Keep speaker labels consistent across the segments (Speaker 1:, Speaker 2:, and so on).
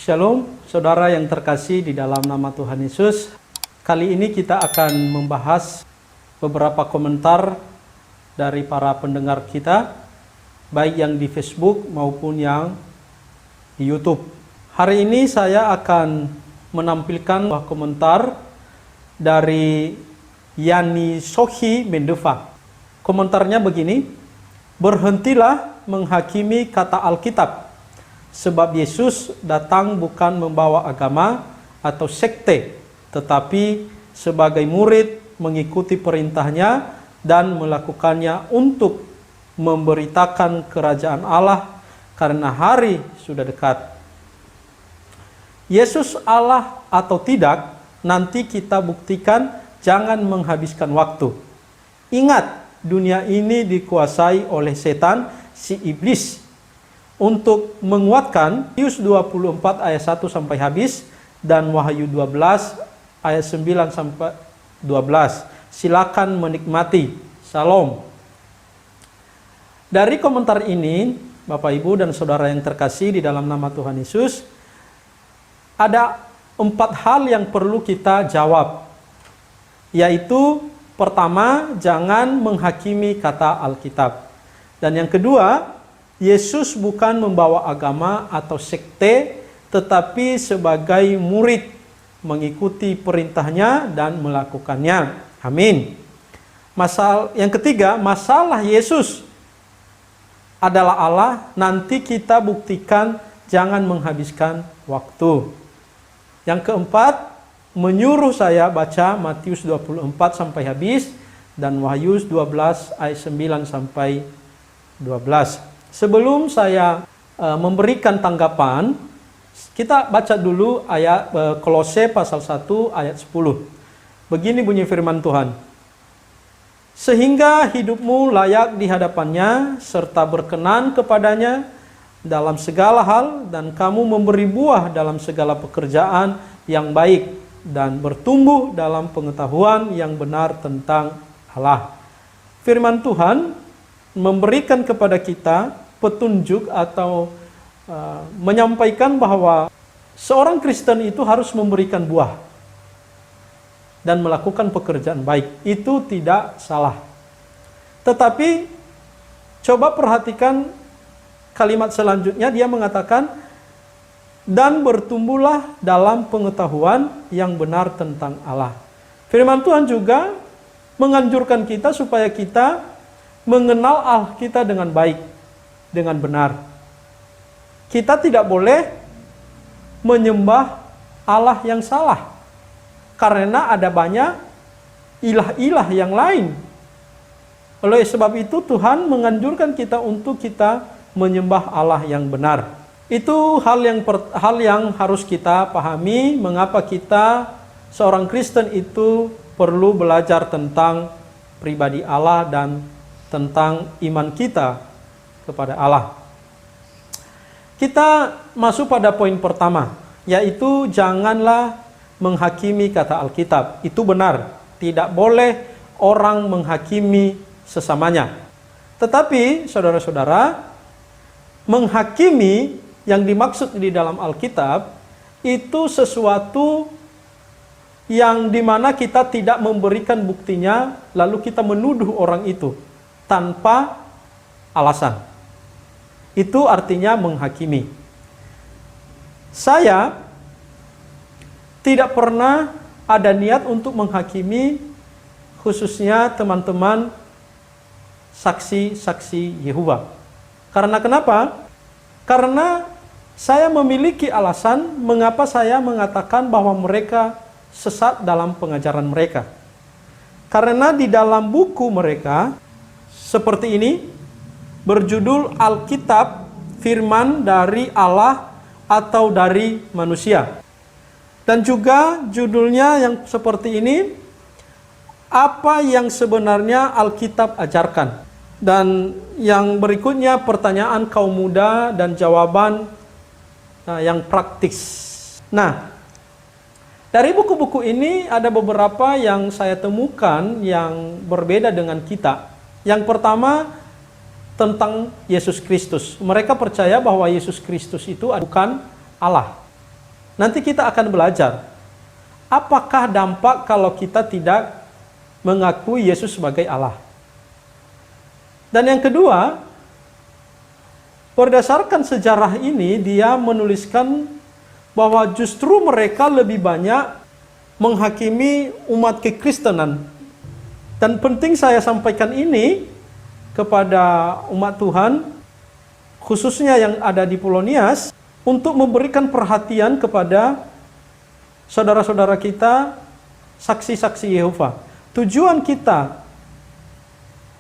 Speaker 1: Shalom, saudara yang terkasih di dalam nama Tuhan Yesus. Kali ini kita akan membahas beberapa komentar dari para pendengar kita, baik yang di Facebook maupun yang di YouTube. Hari ini saya akan menampilkan sebuah komentar dari Yani Sohi Mendeva. Komentarnya begini, berhentilah menghakimi kata Alkitab. Sebab Yesus datang bukan membawa agama atau sekte, tetapi sebagai murid mengikuti perintahnya dan melakukannya untuk memberitakan kerajaan Allah karena hari sudah dekat. Yesus Allah atau tidak, nanti kita buktikan, jangan menghabiskan waktu. Ingat, dunia ini dikuasai oleh setan, si iblis. Untuk menguatkan, Matius 24 ayat 1 sampai habis dan Wahyu 12 ayat 9 sampai 12. Silakan menikmati. Salam. Dari komentar ini, Bapak Ibu dan Saudara yang terkasih di dalam nama Tuhan Yesus, ada 4 hal yang perlu kita jawab. Yaitu, pertama, jangan menghakimi kata Alkitab. Dan yang kedua, Yesus bukan membawa agama atau sekte, tetapi sebagai murid mengikuti perintahnya dan melakukannya. Amin. Yang ketiga, masalah Yesus adalah Allah, nanti kita buktikan, jangan menghabiskan waktu. Yang keempat, menyuruh saya baca Matius 24 sampai habis dan Wahyu 12 ayat 9 sampai 12. Sebelum saya memberikan tanggapan, kita baca dulu ayat Kolose pasal 1 ayat 10. Begini bunyi firman Tuhan. Sehingga hidupmu layak di hadapannya, serta berkenan kepadanya dalam segala hal, dan kamu memberi buah dalam segala pekerjaan yang baik, dan bertumbuh dalam pengetahuan yang benar tentang Allah. Firman Tuhan memberikan kepada kita petunjuk atau menyampaikan bahwa seorang Kristen itu harus memberikan buah dan melakukan pekerjaan baik. Itu tidak salah. Tetapi coba perhatikan kalimat selanjutnya, dia mengatakan, dan bertumbuhlah dalam pengetahuan yang benar tentang Allah. Firman Tuhan juga menganjurkan kita supaya kita mengenal Allah kita dengan baik, dengan benar. Kita tidak boleh menyembah Allah yang salah, karena ada banyak ilah-ilah yang lain. Oleh sebab itu Tuhan menganjurkan kita untuk kita menyembah Allah yang benar. Itu hal yang harus kita pahami, mengapa kita seorang Kristen itu perlu belajar tentang pribadi Allah dan tentang iman kita kepada Allah. Kita masuk pada poin pertama, yaitu janganlah menghakimi kata Alkitab. Itu benar, tidak boleh orang menghakimi sesamanya. Tetapi saudara-saudara, menghakimi yang dimaksud di dalam Alkitab itu sesuatu yang dimana kita tidak memberikan buktinya, lalu kita menuduh orang itu tanpa alasan. Itu artinya menghakimi. Saya tidak pernah ada niat untuk menghakimi, khususnya teman-teman saksi-saksi Yehova. Karena kenapa? Karena saya memiliki alasan mengapa saya mengatakan bahwa mereka sesat dalam pengajaran mereka. Karena di dalam buku mereka seperti ini, berjudul Alkitab, firman dari Allah atau dari manusia. Dan juga judulnya yang seperti ini, apa yang sebenarnya Alkitab ajarkan. Dan yang berikutnya pertanyaan kaum muda dan jawaban yang praktis. Nah, dari buku-buku ini ada beberapa yang saya temukan yang berbeda dengan kita. Yang pertama, tentang Yesus Kristus. Mereka percaya bahwa Yesus Kristus itu bukan Allah. Nanti kita akan belajar apakah dampak kalau kita tidak mengakui Yesus sebagai Allah. Dan yang kedua, berdasarkan sejarah ini, dia menuliskan bahwa justru mereka lebih banyak menghakimi umat kekristenan. Dan penting saya sampaikan ini kepada umat Tuhan, khususnya yang ada di Pulau Nias, untuk memberikan perhatian kepada saudara-saudara kita, saksi-saksi Yehova. Tujuan kita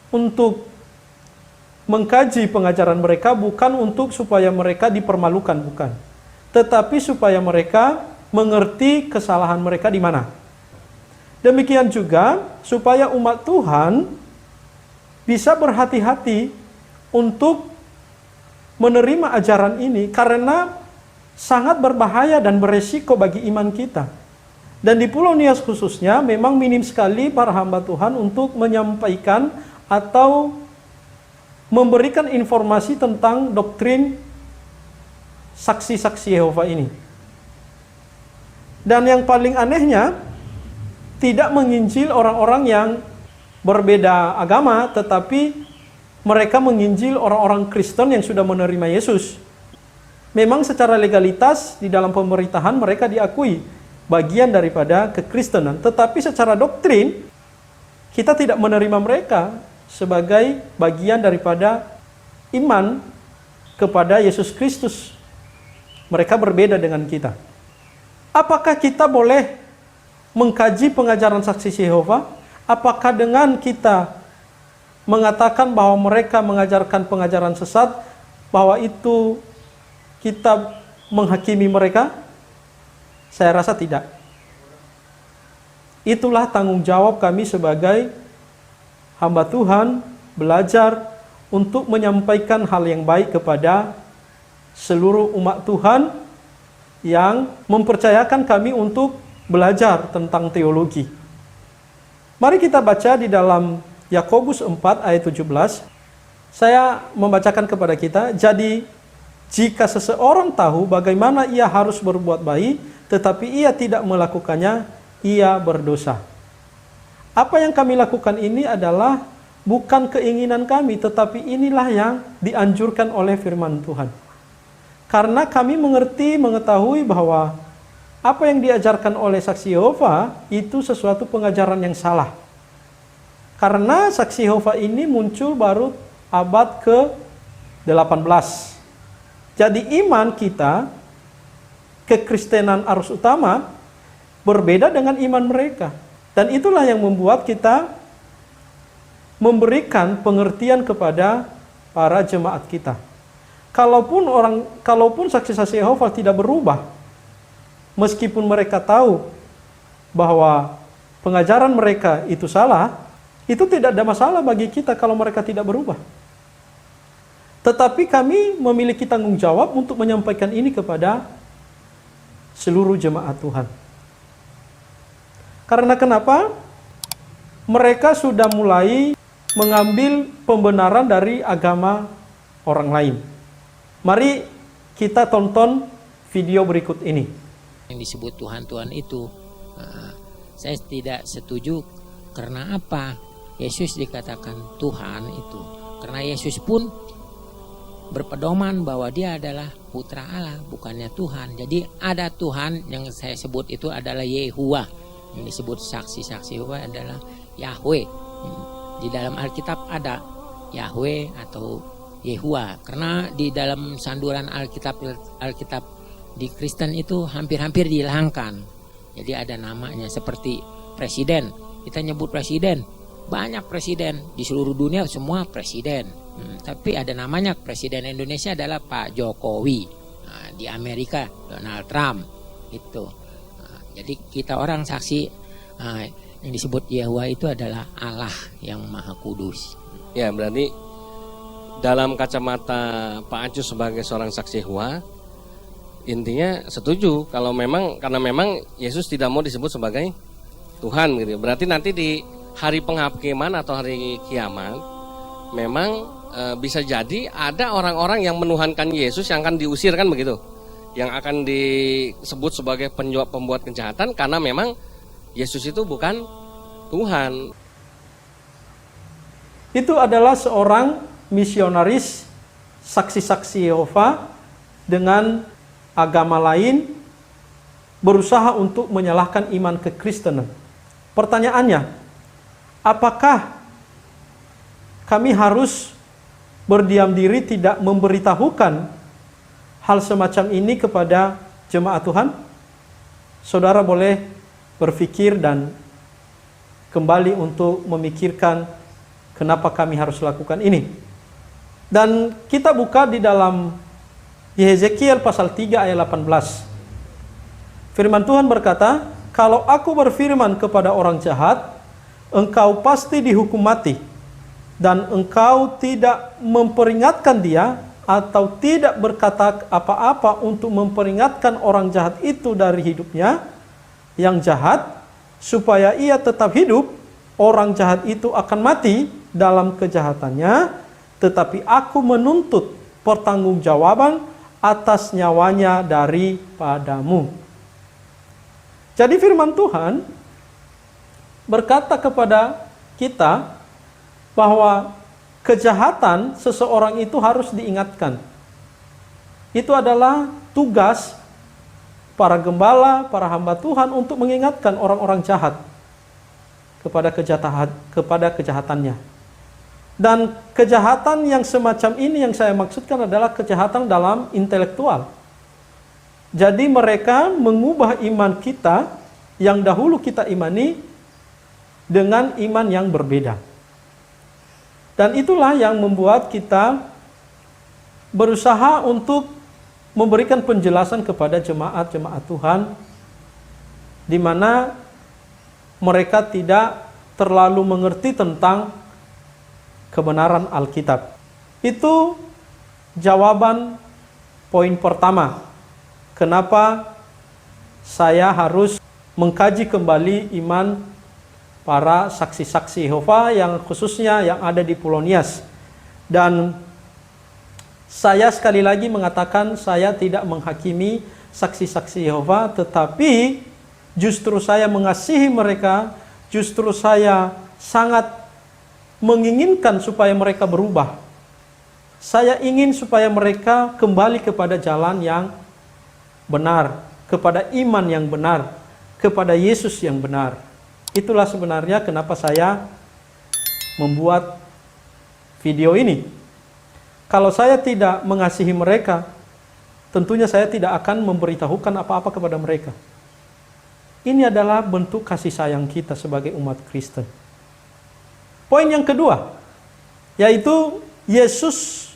Speaker 1: untuk mengkaji pengajaran mereka bukan untuk supaya mereka dipermalukan, bukan. Tetapi supaya mereka mengerti kesalahan mereka di mana. Demikian juga supaya umat Tuhan bisa berhati-hati untuk menerima ajaran ini karena sangat berbahaya dan beresiko bagi iman kita. Dan di Pulau Nias khususnya memang minim sekali para hamba Tuhan untuk menyampaikan atau memberikan informasi tentang doktrin saksi-saksi Yehova ini. Dan yang paling anehnya, tidak menginjil orang-orang yang berbeda agama, tetapi mereka menginjil orang-orang Kristen yang sudah menerima Yesus. Memang secara legalitas di dalam pemerintahan mereka diakui bagian daripada kekristenan, tetapi secara doktrin kita tidak menerima mereka sebagai bagian daripada iman kepada Yesus Kristus. Mereka berbeda dengan kita. Apakah kita boleh mengkaji pengajaran saksi Yehova? Apakah dengan kita mengatakan bahwa mereka mengajarkan pengajaran sesat, bahwa itu kita menghakimi mereka? Saya rasa tidak. Itulah tanggung jawab kami sebagai hamba Tuhan, belajar untuk menyampaikan hal yang baik kepada seluruh umat Tuhan yang mempercayakan kami untuk belajar tentang teologi. Mari kita baca di dalam Yakobus 4 ayat 17. Saya membacakan kepada kita, jadi jika seseorang tahu bagaimana ia harus berbuat baik, tetapi ia tidak melakukannya, ia berdosa. Apa yang kami lakukan ini adalah bukan keinginan kami, tetapi inilah yang dianjurkan oleh firman Tuhan. Karena kami mengetahui bahwa apa yang diajarkan oleh saksi Yehova itu sesuatu pengajaran yang salah. Karena saksi Yehova ini muncul baru abad ke-18. Jadi iman kita, kekristenan arus utama, berbeda dengan iman mereka. Dan itulah yang membuat kita memberikan pengertian kepada para jemaat kita. Kalaupun saksi-saksi Yehova tidak berubah, meskipun mereka tahu bahwa pengajaran mereka itu salah, itu tidak ada masalah bagi kita kalau mereka tidak berubah. Tetapi kami memiliki tanggung jawab untuk menyampaikan ini kepada seluruh jemaat Tuhan. Karena kenapa? Mereka sudah mulai mengambil pembenaran dari agama orang lain. Mari kita tonton video berikut ini.
Speaker 2: Yang disebut Tuhan-Tuhan itu, saya tidak setuju. Karena apa? Yesus dikatakan Tuhan itu karena Yesus pun berpedoman bahwa dia adalah putra Allah, bukannya Tuhan. Jadi ada Tuhan yang saya sebut itu adalah Yehuwa. Yang disebut saksi-saksi Yehova adalah Yahweh. Di dalam Alkitab ada Yahweh atau Yehuwa. Karena di dalam sanduran Alkitab di Kristen itu hampir-hampir dihilangkan. Jadi ada namanya seperti presiden. Kita nyebut presiden. Banyak presiden di seluruh dunia, semua presiden. Tapi ada namanya, presiden Indonesia adalah Pak Jokowi. Di Amerika Donald Trump. Itu. Jadi kita orang saksi, yang disebut Yahwa itu adalah Allah yang Maha Kudus.
Speaker 3: Ya, berarti dalam kacamata Pak Acus sebagai seorang saksi Yahwa, intinya setuju kalau karena memang Yesus tidak mau disebut sebagai Tuhan gitu. Berarti nanti di hari penghakiman atau hari kiamat memang bisa jadi ada orang-orang yang menuhankan Yesus yang akan diusir, kan begitu. yang akan disebut sebagai pembuat kejahatan, karena memang Yesus itu bukan Tuhan.
Speaker 1: Itu adalah seorang misionaris, saksi-saksi Yehova dengan agama lain berusaha untuk menyalahkan iman kekristenan. Pertanyaannya, apakah kami harus berdiam diri tidak memberitahukan hal semacam ini kepada jemaat Tuhan? Saudara boleh berpikir dan kembali untuk memikirkan kenapa kami harus lakukan ini. Dan kita buka di dalam Yezekiel pasal 3 ayat 18. Firman Tuhan berkata, "Kalau aku berfirman kepada orang jahat, engkau pasti dihukum mati, dan engkau tidak memperingatkan dia atau tidak berkata apa-apa untuk memperingatkan orang jahat itu dari hidupnya yang jahat, supaya ia tetap hidup, orang jahat itu akan mati dalam kejahatannya, tetapi aku menuntut pertanggungjawaban atas nyawanya daripadamu." Jadi firman Tuhan berkata kepada kita bahwa kejahatan seseorang itu harus diingatkan. Itu adalah tugas para gembala, para hamba Tuhan untuk mengingatkan orang-orang jahat kepada kejahatannya. Dan kejahatan yang semacam ini yang saya maksudkan adalah kejahatan dalam intelektual. Jadi mereka mengubah iman kita yang dahulu kita imani dengan iman yang berbeda. Dan itulah yang membuat kita berusaha untuk memberikan penjelasan kepada jemaat-jemaat Tuhan, di mana mereka tidak terlalu mengerti tentang kebenaran Alkitab. Itu jawaban poin pertama. Kenapa saya harus mengkaji kembali iman para saksi-saksi Yehova yang khususnya yang ada di Pulau Nias. Dan saya sekali lagi mengatakan saya tidak menghakimi saksi-saksi Yehova, tetapi justru saya mengasihi mereka, justru saya sangat menginginkan supaya mereka berubah. Saya ingin supaya mereka kembali kepada jalan yang benar, kepada iman yang benar, kepada Yesus yang benar. Itulah sebenarnya kenapa saya membuat video ini. Kalau saya tidak mengasihi mereka, tentunya saya tidak akan memberitahukan apa-apa kepada mereka. Ini adalah bentuk kasih sayang kita sebagai umat Kristen. Poin yang kedua, yaitu Yesus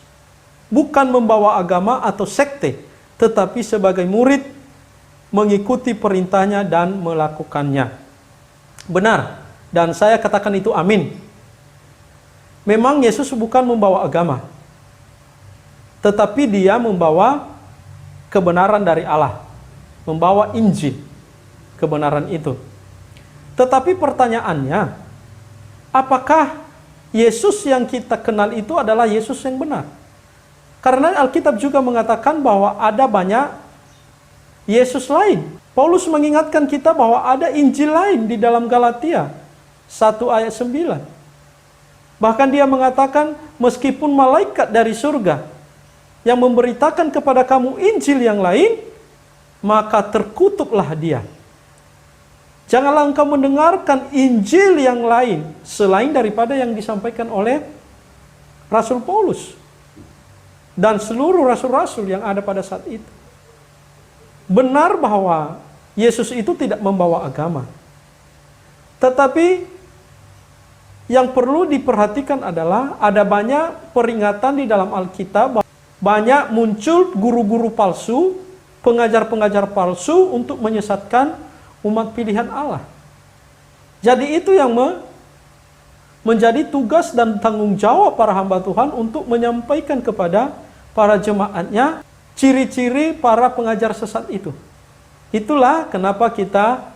Speaker 1: bukan membawa agama atau sekte, tetapi sebagai murid mengikuti perintahnya dan melakukannya. Benar, dan saya katakan itu amin. Memang Yesus bukan membawa agama, tetapi dia membawa kebenaran dari Allah, membawa Injil, kebenaran itu. Tetapi pertanyaannya, apakah Yesus yang kita kenal itu adalah Yesus yang benar? Karena Alkitab juga mengatakan bahwa ada banyak Yesus lain. Paulus mengingatkan kita bahwa ada Injil lain di dalam Galatia 1 ayat 9. Bahkan dia mengatakan, meskipun malaikat dari surga yang memberitakan kepada kamu Injil yang lain, maka terkutuklah dia. Janganlah engkau mendengarkan Injil yang lain selain daripada yang disampaikan oleh Rasul Paulus dan seluruh rasul-rasul yang ada pada saat itu. Benar bahwa Yesus itu tidak membawa agama. Tetapi yang perlu diperhatikan adalah ada banyak peringatan di dalam Alkitab, banyak muncul guru-guru palsu, pengajar-pengajar palsu untuk menyesatkan umat pilihan Allah. Jadi itu yang menjadi tugas dan tanggung jawab para hamba Tuhan untuk menyampaikan kepada para jemaatnya ciri-ciri para pengajar sesat itu. Itulah kenapa kita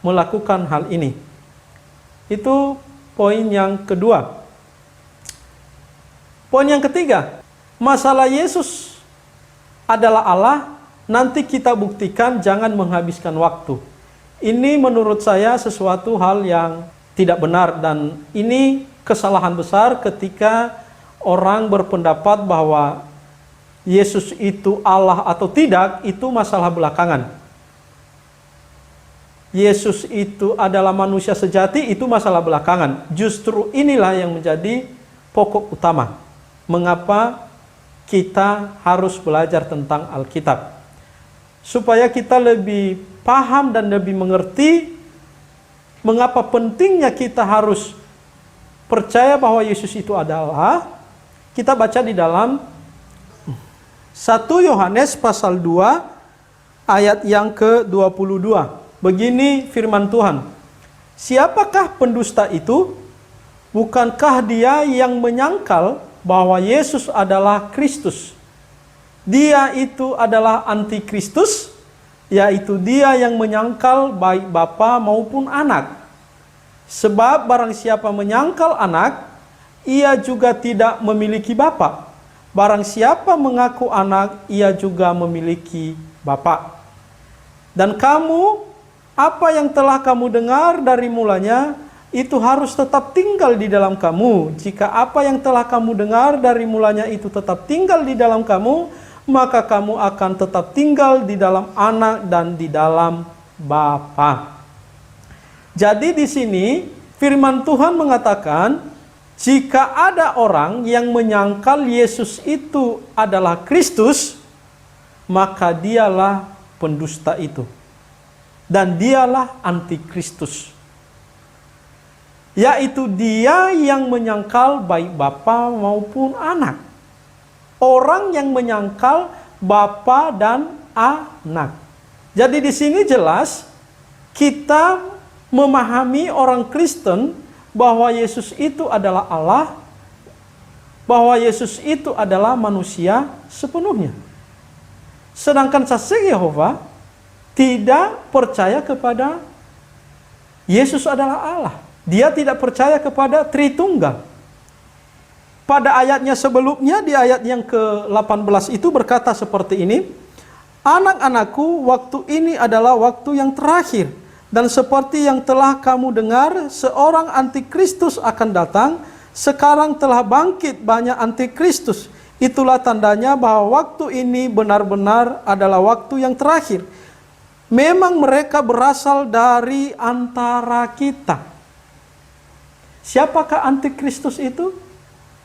Speaker 1: melakukan hal ini. Itu poin yang kedua. Poin yang ketiga, masalah Yesus adalah Allah, nanti kita buktikan, jangan menghabiskan waktu. Ini menurut saya sesuatu hal yang tidak benar, dan ini kesalahan besar ketika orang berpendapat bahwa Yesus itu Allah atau tidak, itu masalah belakangan. Yesus itu adalah manusia sejati, itu masalah belakangan. Justru inilah yang menjadi pokok utama. Mengapa kita harus belajar tentang Alkitab? Supaya kita lebih paham dan lebih mengerti mengapa pentingnya kita harus percaya bahwa Yesus itu adalah. Kita baca di dalam 1 Yohanes pasal 2 ayat yang ke-22. Begini firman Tuhan, siapakah pendusta itu? Bukankah dia yang menyangkal bahwa Yesus adalah Kristus? Dia itu adalah antikristus, yaitu dia yang menyangkal baik bapa maupun anak. Sebab barang siapa menyangkal anak, ia juga tidak memiliki bapa. Barang siapa mengaku anak, ia juga memiliki bapa. Dan kamu, apa yang telah kamu dengar dari mulanya, itu harus tetap tinggal di dalam kamu. Jika apa yang telah kamu dengar dari mulanya itu tetap tinggal di dalam kamu, maka kamu akan tetap tinggal di dalam anak dan di dalam Bapa. Jadi di sini firman Tuhan mengatakan, jika ada orang yang menyangkal Yesus itu adalah Kristus, maka dialah pendusta itu. Dan dialah antikristus. Yaitu dia yang menyangkal baik bapa maupun anak. Orang yang menyangkal bapa dan anak. Jadi di sini jelas kita memahami orang Kristen bahwa Yesus itu adalah Allah, bahwa Yesus itu adalah manusia sepenuhnya. Sedangkan saksi Yehova tidak percaya kepada Yesus adalah Allah. Dia tidak percaya kepada Tritunggal. Pada ayatnya sebelumnya, di ayat yang ke-18 itu berkata seperti ini, anak-anakku, waktu ini adalah waktu yang terakhir. Dan seperti yang telah kamu dengar, seorang antikristus akan datang. Sekarang telah bangkit banyak antikristus. Itulah tandanya bahwa waktu ini benar-benar adalah waktu yang terakhir. Memang mereka berasal dari antara kita. Siapakah antikristus itu?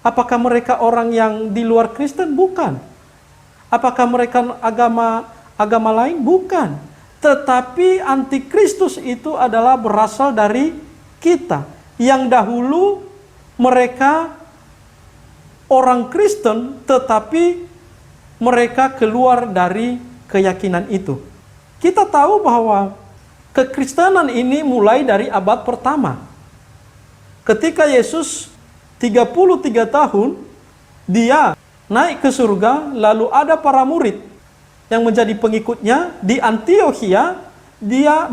Speaker 1: Apakah mereka orang yang di luar Kristen? Bukan. Apakah mereka agama lain? Bukan. Tetapi antikristus itu adalah berasal dari kita. Yang dahulu mereka orang Kristen, tetapi mereka keluar dari keyakinan itu. Kita tahu bahwa kekristenan ini mulai dari abad pertama. Ketika Yesus 33 tahun, dia naik ke surga, lalu ada para murid yang menjadi pengikutnya di Antiokhia.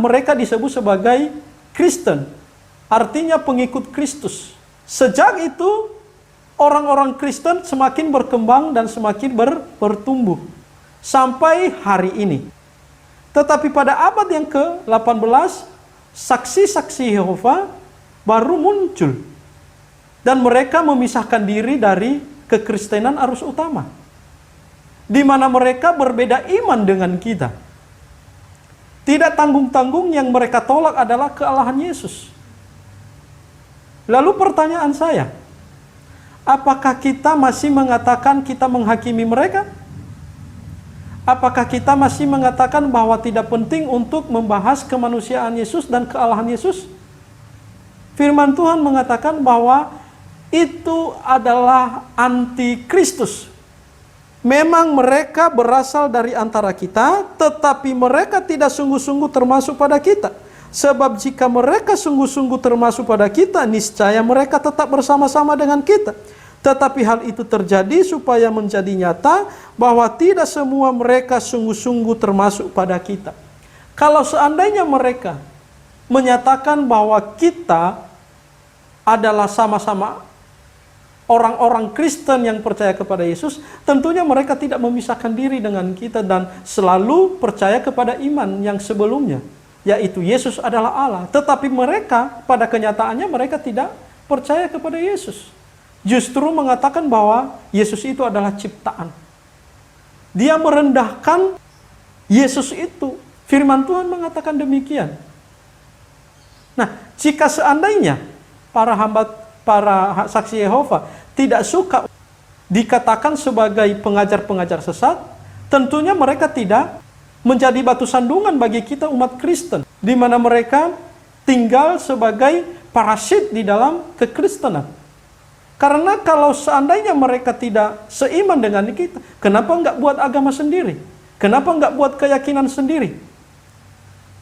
Speaker 1: Mereka disebut sebagai Kristen, artinya pengikut Kristus. Sejak itu orang-orang Kristen semakin berkembang dan semakin bertumbuh sampai hari ini. Tetapi pada abad yang ke-18, saksi-saksi Yehova baru muncul. Dan mereka memisahkan diri dari kekristenan arus utama. Di mana mereka berbeda iman dengan kita. Tidak tanggung-tanggung, yang mereka tolak adalah kealahan Yesus. Lalu pertanyaan saya, apakah kita masih mengatakan kita menghakimi mereka? Apakah kita masih mengatakan bahwa tidak penting untuk membahas kemanusiaan Yesus dan kealahan Yesus? Firman Tuhan mengatakan bahwa itu adalah antikristus. Memang mereka berasal dari antara kita, tetapi mereka tidak sungguh-sungguh termasuk pada kita. Sebab jika mereka sungguh-sungguh termasuk pada kita, niscaya mereka tetap bersama-sama dengan kita. Tetapi hal itu terjadi supaya menjadi nyata bahwa tidak semua mereka sungguh-sungguh termasuk pada kita. Kalau seandainya mereka menyatakan bahwa kita adalah sama-sama orang-orang Kristen yang percaya kepada Yesus, tentunya mereka tidak memisahkan diri dengan kita dan selalu percaya kepada iman yang sebelumnya, yaitu Yesus adalah Allah. Tetapi mereka, pada kenyataannya mereka tidak percaya kepada Yesus. Justru mengatakan bahwa Yesus itu adalah ciptaan. Dia merendahkan Yesus itu. Firman Tuhan mengatakan demikian. Nah, jika seandainya para saksi Yehova tidak suka dikatakan sebagai pengajar-pengajar sesat, tentunya mereka tidak menjadi batu sandungan bagi kita umat Kristen, di mana mereka tinggal sebagai parasit di dalam kekristenan. Karena kalau seandainya mereka tidak seiman dengan kita, kenapa enggak buat agama sendiri? Kenapa enggak buat keyakinan sendiri?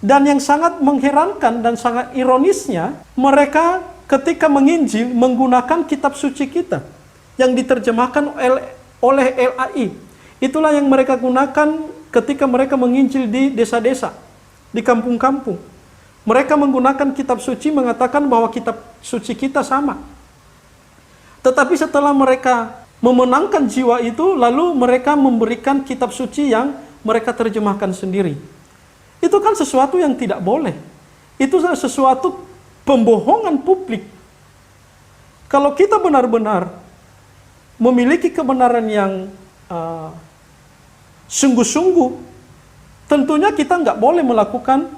Speaker 1: Dan yang sangat mengherankan dan sangat ironisnya, mereka ketika menginjil menggunakan kitab suci kita yang diterjemahkan oleh LAI. Itulah yang mereka gunakan ketika mereka menginjil di desa-desa, di kampung-kampung. Mereka menggunakan kitab suci, mengatakan bahwa kitab suci kita sama. Tetapi setelah mereka memenangkan jiwa itu, lalu mereka memberikan kitab suci yang mereka terjemahkan sendiri. Itu kan sesuatu yang tidak boleh. Itu sesuatu pembohongan publik. Kalau kita benar-benar memiliki kebenaran yang sungguh-sungguh, tentunya kita nggak boleh melakukan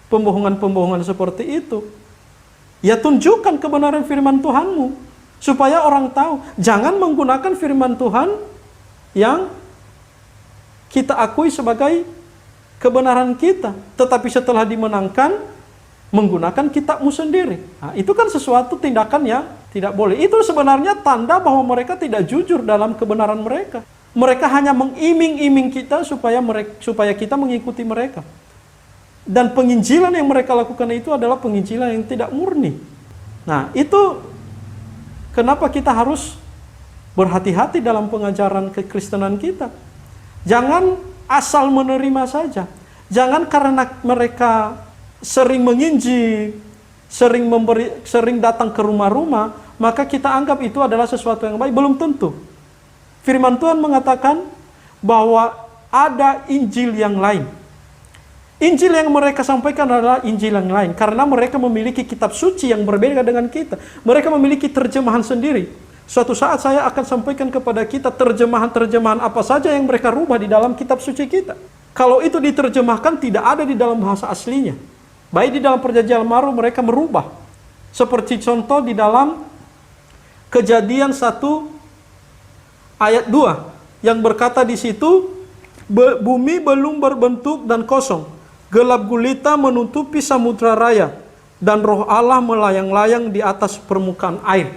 Speaker 1: pembohongan-pembohongan seperti itu. Ya, tunjukkan kebenaran firman Tuhanmu, supaya orang tahu. Jangan menggunakan firman Tuhan yang kita akui sebagai kebenaran kita, tetapi setelah dimenangkan, menggunakan kitabmu sendiri. Nah, itu kan sesuatu tindakan yang tidak boleh. Itu sebenarnya tanda bahwa mereka tidak jujur dalam kebenaran mereka. Mereka hanya mengiming-iming kita supaya kita mengikuti mereka. Dan penginjilan yang mereka lakukan itu adalah penginjilan yang tidak murni. Nah, itu kenapa kita harus berhati-hati dalam pengajaran kekristenan kita. Jangan asal menerima saja. Jangan karena mereka sering menginjil, sering datang ke rumah-rumah, maka kita anggap itu adalah sesuatu yang baik. Belum tentu. Firman Tuhan mengatakan bahwa ada Injil yang lain. Injil yang mereka sampaikan adalah Injil yang lain, karena mereka memiliki kitab suci yang berbeda dengan kita. Mereka memiliki terjemahan sendiri. Suatu saat saya akan sampaikan kepada kita terjemahan-terjemahan apa saja yang mereka rubah di dalam kitab suci kita. Kalau itu diterjemahkan tidak ada di dalam bahasa aslinya. Baik di dalam perjanjian baru mereka merubah. Seperti contoh di dalam Kejadian 1 ayat 2 yang berkata di situ, bumi belum berbentuk dan kosong, gelap gulita menutupi samudra raya, dan roh Allah melayang-layang di atas permukaan air.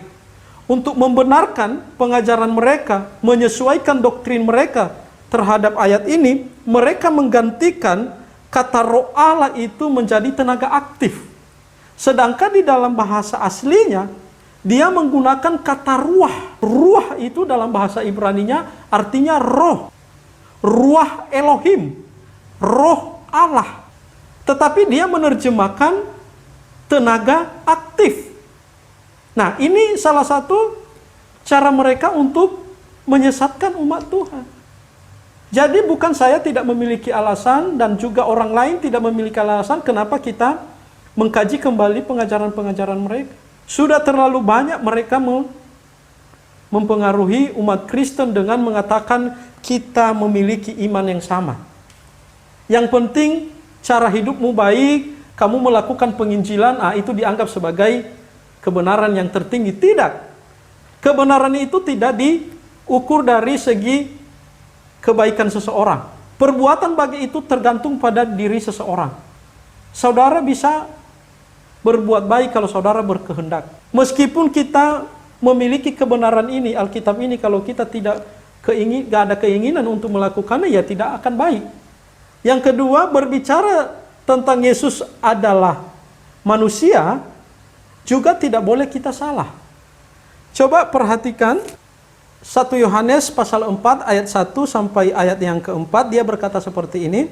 Speaker 1: Untuk membenarkan pengajaran mereka, menyesuaikan doktrin mereka terhadap ayat ini, mereka menggantikan kata roh Allah itu menjadi tenaga aktif. Sedangkan di dalam bahasa aslinya, dia menggunakan kata ruah. Ruah itu dalam bahasa Ibraninya artinya roh. Ruah Elohim. Roh Allah. Tetapi dia menerjemahkan tenaga aktif. Nah, ini salah satu cara mereka untuk menyesatkan umat Tuhan. Jadi bukan saya tidak memiliki alasan dan juga orang lain tidak memiliki alasan kenapa kita mengkaji kembali pengajaran-pengajaran mereka. Sudah terlalu banyak mereka mempengaruhi umat Kristen dengan mengatakan kita memiliki iman yang sama. Yang penting cara hidupmu baik, kamu melakukan penginjilan, itu dianggap sebagai kebenaran yang tertinggi. Tidak. Kebenaran itu tidak diukur dari segi kebaikan seseorang. Perbuatan bagi itu tergantung pada diri seseorang. Saudara bisa berbuat baik kalau saudara berkehendak. Meskipun kita memiliki kebenaran ini, Alkitab ini, kalau kita tidak ada keinginan untuk melakukannya, ya tidak akan baik. Yang kedua, berbicara tentang Yesus adalah manusia, juga tidak boleh kita salah. Coba perhatikan 1 Yohanes pasal 4 ayat 1 sampai ayat yang keempat, dia berkata seperti ini.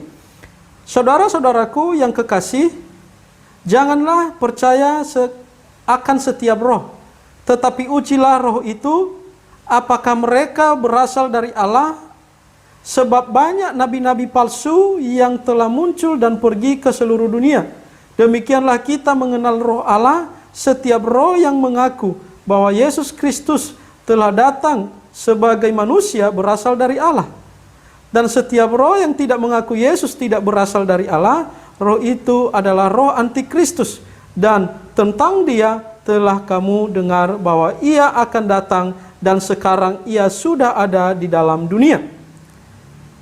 Speaker 1: Saudara-saudaraku yang kekasih, janganlah percaya akan setiap roh, Tetapi ujilah roh itu, apakah mereka berasal dari Allah, sebab banyak nabi-nabi palsu yang telah muncul dan pergi ke seluruh dunia. Demikianlah kita mengenal roh Allah, setiap roh yang mengaku bahwa Yesus Kristus telah datang sebagai manusia berasal dari Allah. Dan setiap roh yang tidak mengaku Yesus tidak berasal dari Allah, roh itu adalah roh antikristus. Dan tentang dia telah kamu dengar bahwa ia akan datang dan sekarang ia sudah ada di dalam dunia.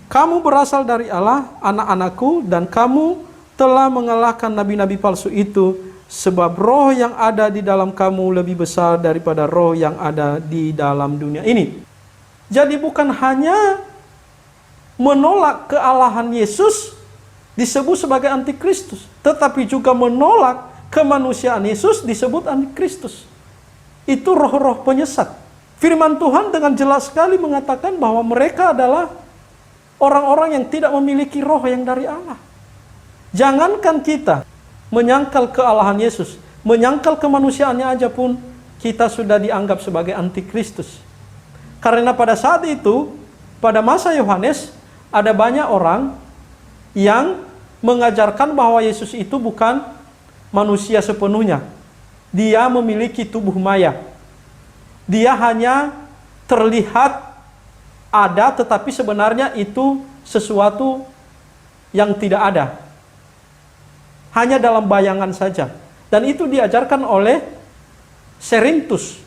Speaker 1: Kamu berasal dari Allah, anak-anakku, dan kamu telah mengalahkan nabi-nabi palsu itu, sebab roh yang ada di dalam kamu lebih besar daripada roh yang ada di dalam dunia ini. Jadi bukan hanya menolak kealahan Yesus disebut sebagai antikristus, tetapi juga menolak kemanusiaan Yesus disebut antikristus. Itu roh-roh penyesat. Firman Tuhan dengan jelas sekali mengatakan bahwa mereka adalah orang-orang yang tidak memiliki roh yang dari Allah. Jangankan kita menyangkal kealahan Yesus, menyangkal kemanusiaannya aja pun kita sudah dianggap sebagai antikristus. Karena pada saat itu, pada masa Yohanes, ada banyak orang yang mengajarkan bahwa Yesus itu bukan manusia sepenuhnya. Dia memiliki tubuh maya. Dia hanya terlihat ada, tetapi sebenarnya itu sesuatu yang tidak ada. Hanya dalam bayangan saja. Dan itu diajarkan oleh Cerinthus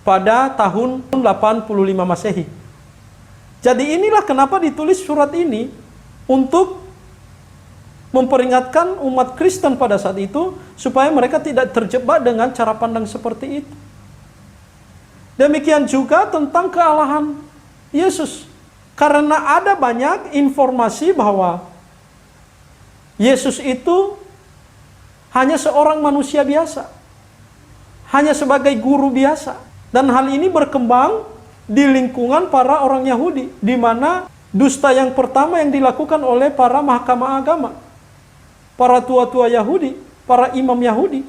Speaker 1: pada tahun 85 Masehi. Jadi inilah kenapa ditulis surat ini, untuk memperingatkan umat Kristen pada saat itu supaya mereka tidak terjebak dengan cara pandang seperti itu. Demikian juga tentang kealahan Yesus. Karena ada banyak informasi bahwa Yesus itu hanya seorang manusia biasa, hanya sebagai guru biasa. Dan hal ini berkembang di lingkungan para orang Yahudi, di mana dusta yang pertama yang dilakukan oleh para mahkamah agama, para tua-tua Yahudi, para imam Yahudi,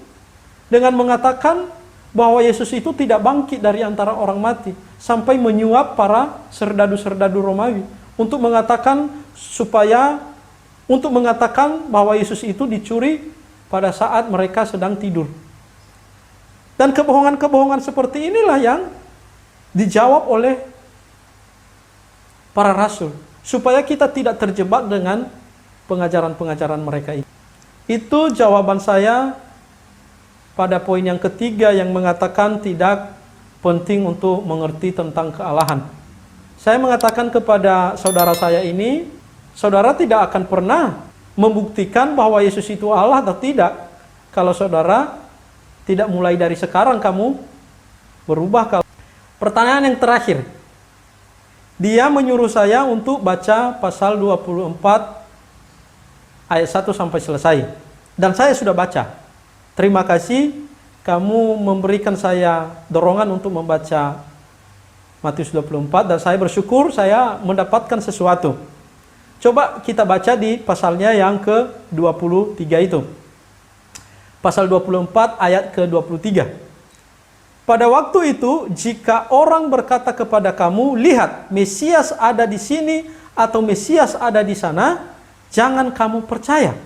Speaker 1: dengan mengatakan bahwa Yesus itu tidak bangkit dari antara orang mati, sampai menyuap para serdadu-serdadu Romawi untuk mengatakan bahwa Yesus itu dicuri pada saat mereka sedang tidur. Dan kebohongan-kebohongan seperti inilah yang dijawab oleh para rasul, supaya kita tidak terjebak dengan pengajaran-pengajaran mereka itu. Itu jawaban saya pada poin yang ketiga yang mengatakan tidak penting untuk mengerti tentang kealahan. Saya mengatakan kepada saudara saya ini, saudara tidak akan pernah membuktikan bahwa Yesus itu Allah atau tidak, kalau saudara tidak mulai dari sekarang kamu berubah. Pertanyaan yang terakhir, dia menyuruh saya untuk baca pasal 24 ayat 1 sampai selesai. Dan saya sudah baca. Terima kasih kamu memberikan saya dorongan untuk membaca Matius 24, dan saya bersyukur saya mendapatkan sesuatu. Coba kita baca di pasalnya yang ke-23 itu. Pasal 24 ayat ke-23. Pada waktu itu, jika orang berkata kepada kamu, lihat, Mesias ada di sini atau Mesias ada di sana, jangan kamu percaya.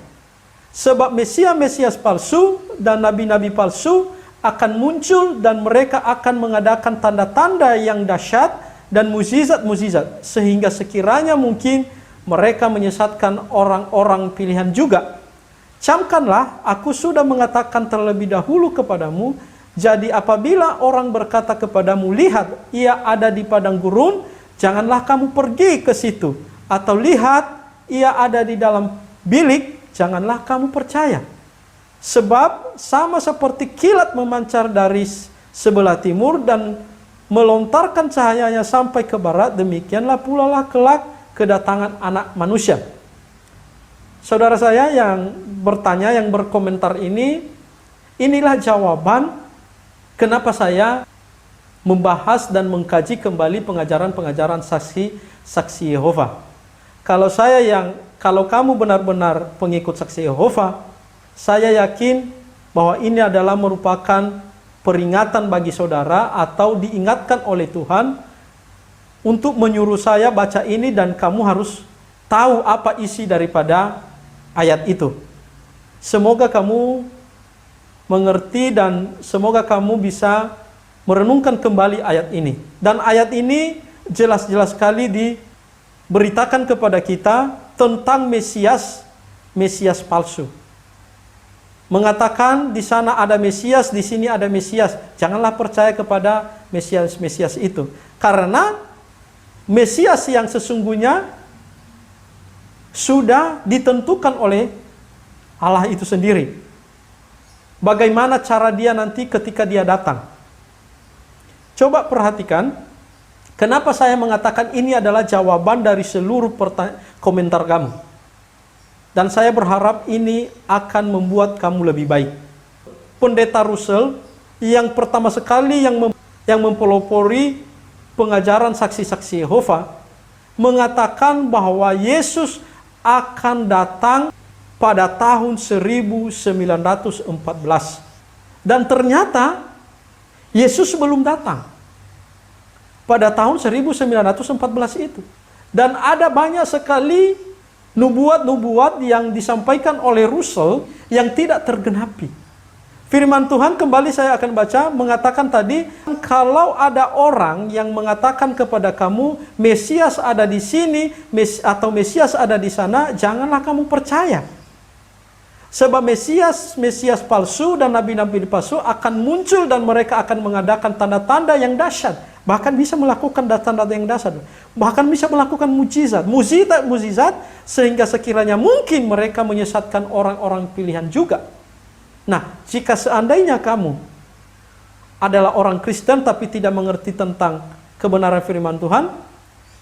Speaker 1: Sebab Mesias palsu dan nabi-nabi palsu akan muncul dan mereka akan mengadakan tanda-tanda yang dahsyat dan mukjizat-mukjizat, sehingga sekiranya mungkin mereka menyesatkan orang-orang pilihan juga. Camkanlah, aku sudah mengatakan terlebih dahulu kepadamu. Jadi apabila orang berkata kepadamu, lihat, ia ada di padang gurun, janganlah kamu pergi ke situ. Atau lihat, ia ada di dalam bilik, janganlah kamu percaya. Sebab sama seperti kilat memancar dari sebelah timur dan melontarkan cahayanya sampai ke barat, demikianlah pula lah kelak kedatangan Anak Manusia. Saudara saya yang bertanya, yang berkomentar ini, inilah jawaban kenapa saya membahas dan mengkaji kembali pengajaran-pengajaran saksi Yehova. Kalau kamu benar-benar pengikut saksi Yehova, saya yakin bahwa ini adalah merupakan peringatan bagi saudara atau diingatkan oleh Tuhan untuk menyuruh saya baca ini dan kamu harus tahu apa isi daripada ayat itu. Semoga kamu mengerti dan semoga kamu bisa merenungkan kembali ayat ini. Dan ayat ini jelas-jelas sekali diberitakan kepada kita tentang Mesias palsu. Mengatakan di sana ada Mesias, di sini ada Mesias. Janganlah percaya kepada Mesias itu. Karena Mesias yang sesungguhnya sudah ditentukan oleh Allah itu sendiri. Bagaimana cara dia nanti ketika dia datang. Coba perhatikan, kenapa saya mengatakan ini adalah jawaban dari seluruh komentar kamu. Dan saya berharap ini akan membuat kamu lebih baik. Pendeta Russell yang pertama sekali yang mempelopori pengajaran saksi-saksi Yehova mengatakan bahwa Yesus akan datang pada tahun 1914. Dan ternyata Yesus belum datang pada tahun 1914 itu. Dan ada banyak sekali nubuat-nubuat yang disampaikan oleh Russell yang tidak tergenapi. Firman Tuhan kembali saya akan baca mengatakan tadi, kalau ada orang yang mengatakan kepada kamu Mesias ada di sini atau Mesias ada di sana, janganlah kamu percaya. Sebab Mesias palsu dan nabi-nabi palsu akan muncul dan mereka akan mengadakan tanda-tanda yang dahsyat. Bahkan bisa melakukan tanda-tanda yang dahsyat. Bahkan bisa melakukan mukjizat sehingga sekiranya mungkin mereka menyesatkan orang-orang pilihan juga. Nah, jika seandainya kamu adalah orang Kristen tapi tidak mengerti tentang kebenaran firman Tuhan,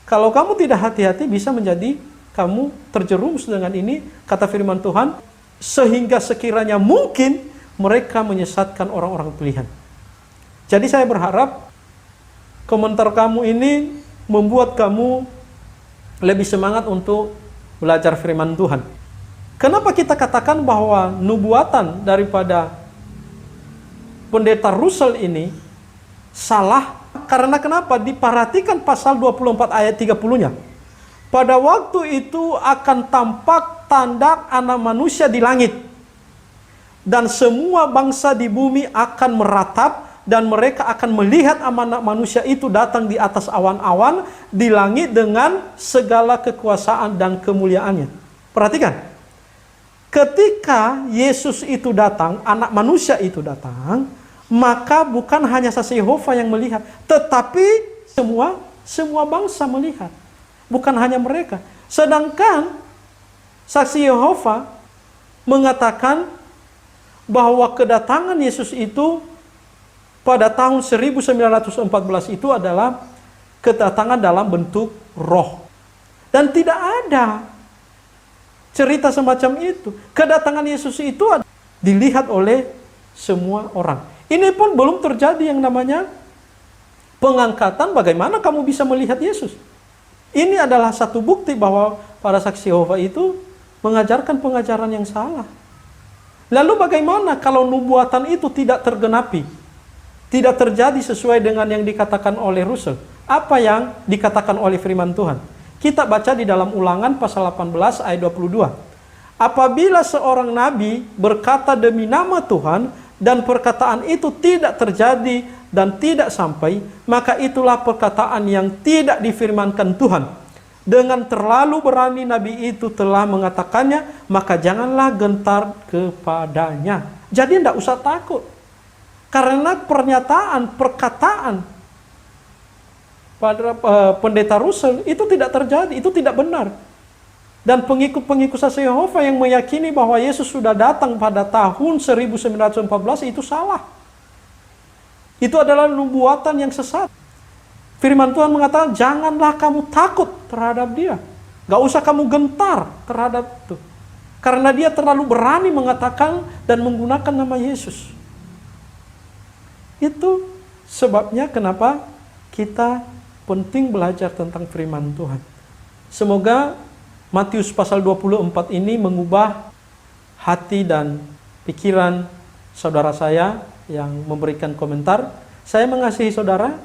Speaker 1: kalau kamu tidak hati-hati bisa menjadi kamu terjerumus dengan ini, kata firman Tuhan, sehingga sekiranya mungkin mereka menyesatkan orang-orang pilihan. Jadi saya berharap komentar kamu ini membuat kamu lebih semangat untuk belajar firman Tuhan. Kenapa kita katakan bahwa nubuatan daripada pendeta Russell ini salah? Karena kenapa? Diperhatikan pasal 24 ayat 30-nya. Pada waktu itu akan tampak tanda anak manusia di langit. Dan semua bangsa di bumi akan meratap. Dan mereka akan melihat anak manusia itu datang di atas awan-awan di langit dengan segala kekuasaan dan kemuliaannya. Perhatikan. Ketika Yesus itu datang, anak manusia itu datang, maka bukan hanya saksi Yehova yang melihat, tetapi semua bangsa melihat. Bukan hanya mereka. Sedangkan saksi Yehova mengatakan bahwa kedatangan Yesus itu pada tahun 1914 itu adalah kedatangan dalam bentuk roh. Dan tidak ada cerita semacam itu. Kedatangan Yesus itu dilihat oleh semua orang. Ini pun belum terjadi yang namanya pengangkatan. Bagaimana kamu bisa melihat Yesus? Ini adalah satu bukti bahwa para saksi Yehova itu mengajarkan pengajaran yang salah. Lalu bagaimana kalau nubuatan itu tidak tergenapi? Tidak terjadi sesuai dengan yang dikatakan oleh Russell. Apa yang dikatakan oleh firman Tuhan? Kita baca di dalam Ulangan pasal 18 ayat 22. Apabila seorang nabi berkata demi nama Tuhan dan perkataan itu tidak terjadi dan tidak sampai, maka itulah perkataan yang tidak difirmankan Tuhan. Dengan terlalu berani nabi itu telah mengatakannya, maka janganlah gentar kepadanya. Jadi tidak usah takut. Karena perkataan pada pendeta Russell itu tidak terjadi, itu tidak benar. Dan pengikut-pengikut saksi Yehova yang meyakini bahwa Yesus sudah datang pada tahun 1914 itu salah. Itu adalah nubuatan yang sesat. Firman Tuhan mengatakan, janganlah kamu takut terhadap dia. Gak usah kamu gentar terhadap itu. Karena dia terlalu berani mengatakan dan menggunakan nama Yesus. Itu sebabnya kenapa kita penting belajar tentang firman Tuhan. Semoga Matius pasal 24 ini mengubah hati dan pikiran saudara saya yang memberikan komentar, saya mengasihi saudara,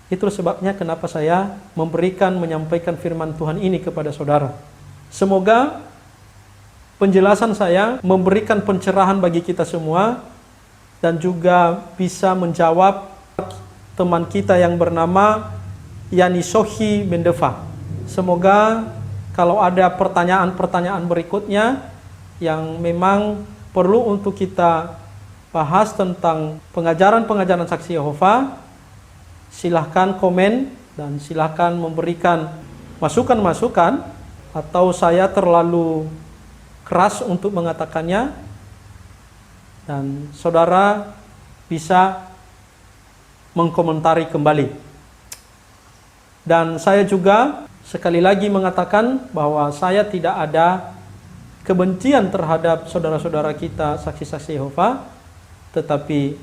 Speaker 1: itulah sebabnya kenapa saya menyampaikan firman Tuhan ini kepada saudara. Semoga penjelasan saya memberikan pencerahan bagi kita semua dan juga bisa menjawab teman kita yang bernama Yani Sohi Mendeva. Semoga kalau ada pertanyaan-pertanyaan berikutnya yang memang perlu untuk kita bahas tentang pengajaran-pengajaran saksi Yehova, silahkan komen dan silahkan memberikan masukan-masukan, atau saya terlalu keras untuk mengatakannya, dan saudara bisa mengkomentari kembali. Dan saya juga sekali lagi mengatakan bahwa saya tidak ada kebencian terhadap saudara-saudara kita saksi-saksi Yehova, tetapi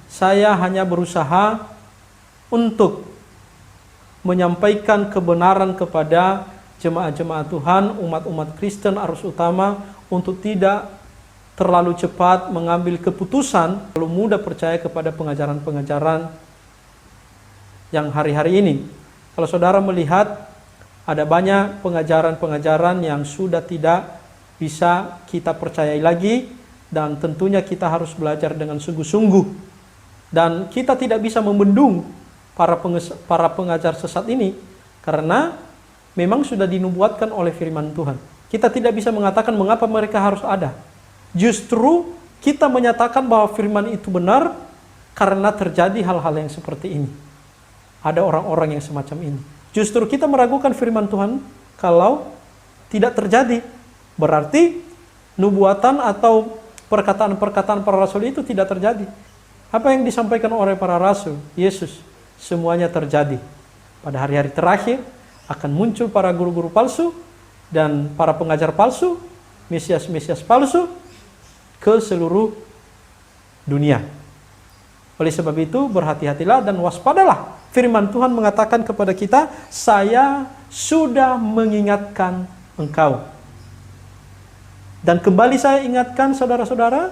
Speaker 1: saya hanya berusaha untuk menyampaikan kebenaran kepada jemaat-jemaat Tuhan, umat-umat Kristen arus utama, untuk tidak terlalu cepat mengambil keputusan, terlalu mudah percaya kepada pengajaran-pengajaran yang hari-hari ini. Kalau saudara melihat ada banyak pengajaran-pengajaran yang sudah tidak bisa kita percayai lagi, dan tentunya kita harus belajar dengan sungguh-sungguh. Dan kita tidak bisa membendung para pengajar sesat ini, karena memang sudah dinubuatkan oleh firman Tuhan. Kita tidak bisa mengatakan mengapa mereka harus ada. Justru kita menyatakan bahwa firman itu benar karena terjadi hal-hal yang seperti ini. Ada orang-orang yang semacam ini. Justru kita meragukan firman Tuhan kalau tidak terjadi. Berarti nubuatan atau perkataan-perkataan para rasul itu tidak terjadi. Apa yang disampaikan oleh para rasul, Yesus, semuanya terjadi. Pada hari-hari terakhir akan muncul para guru-guru palsu dan para pengajar palsu, mesias-mesias palsu ke seluruh dunia. Oleh sebab itu berhati-hatilah dan waspadalah. Firman Tuhan mengatakan kepada kita, saya sudah mengingatkan engkau. Dan kembali saya ingatkan saudara-saudara,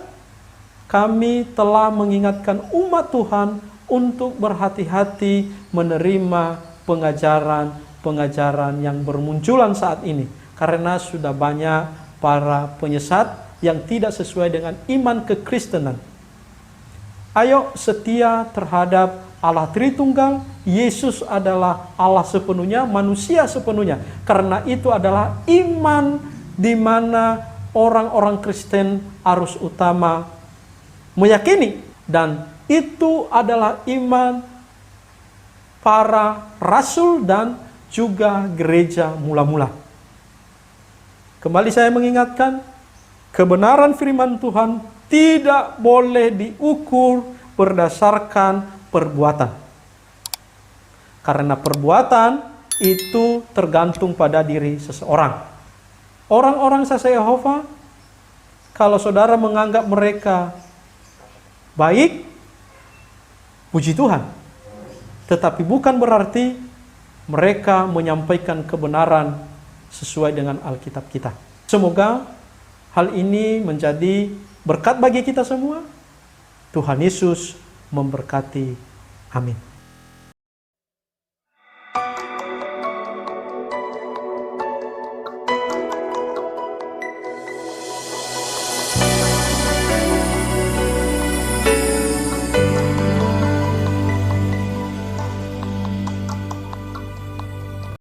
Speaker 1: kami telah mengingatkan umat Tuhan untuk berhati-hati menerima pengajaran-pengajaran yang bermunculan saat ini. Karena sudah banyak para penyesat yang tidak sesuai dengan iman kekristenan. Ayo setia terhadap Allah Tritunggal. Yesus adalah Allah sepenuhnya, manusia sepenuhnya. Karena itu adalah iman di mana orang-orang Kristen arus utama meyakini. Dan itu adalah iman para rasul dan juga gereja mula-mula. Kembali saya mengingatkan, kebenaran firman Tuhan tidak boleh diukur berdasarkan perbuatan. Karena perbuatan itu tergantung pada diri seseorang. Orang-orang saksi Yehova, kalau saudara menganggap mereka baik, puji Tuhan. Tetapi bukan berarti mereka menyampaikan kebenaran sesuai dengan Alkitab kita. Semoga hal ini menjadi berkat bagi kita semua. Tuhan Yesus memberkati. Amin.